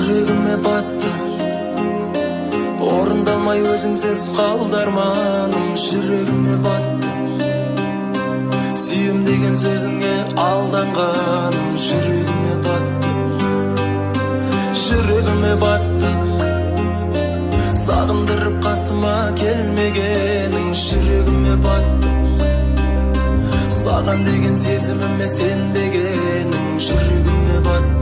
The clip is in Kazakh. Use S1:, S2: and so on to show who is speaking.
S1: жүрегіме батты. Орындалмай өзіңсіз қалды арманым, жүрегіме батты. Сүйем деген сөзіңе алданғаным, жүрегіме батты. Жүрегіме батты. Сағындырып қасыма келмегенің, жүрегіме батты. Саған деген сезіміме сенбегенің, жүрегіме батты.